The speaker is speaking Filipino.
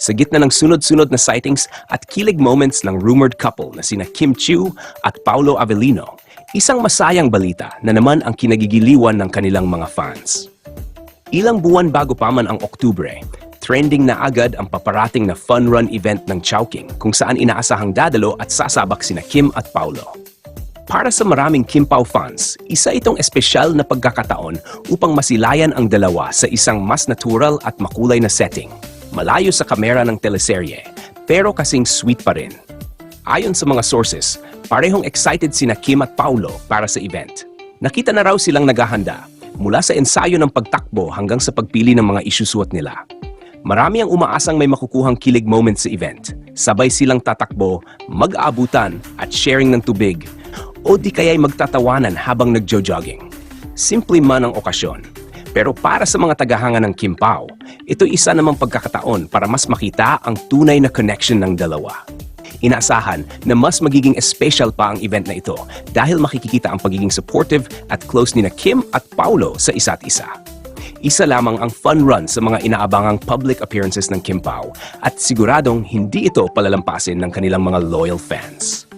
Sa gitna ng sunod-sunod na sightings at kilig moments ng rumored couple na sina Kim Chiu at Paolo Avellino, isang masayang balita na naman ang kinagigiliwan ng kanilang mga fans. Ilang buwan bago pa man ang Oktubre, trending na agad ang paparating na fun run event ng Chowking kung saan inaasahang dadalo at sasabak sina Kim at Paolo. Para sa maraming Kim Pao fans, isa itong espesyal na pagkakataon upang masilayan ang dalawa sa isang mas natural at makulay na setting. Malayo sa kamera ng teleserye, pero kasing sweet pa rin. Ayon sa mga sources, parehong excited sina Kim at Paolo para sa event. Nakita na raw silang naghahanda, mula sa ensayo ng pagtakbo hanggang sa pagpili ng mga isusuot nila. Marami ang umaasang may makukuhang kilig moment sa event. Sabay silang tatakbo, mag-aabutan at sharing ng tubig, o di kaya'y magtatawanan habang nagjo-jogging. Simple man ang okasyon. Pero para sa mga tagahanga ng Kim Pao, ito isa namang pagkakataon para mas makita ang tunay na connection ng dalawa. Inaasahan na mas magiging special pa ang event na ito dahil makikita ang pagiging supportive at close ni na Kim at Paolo sa isa't isa. Isa lamang ang fun run sa mga inaabangang public appearances ng Kim Pao at siguradong hindi ito palalampasin ng kanilang mga loyal fans.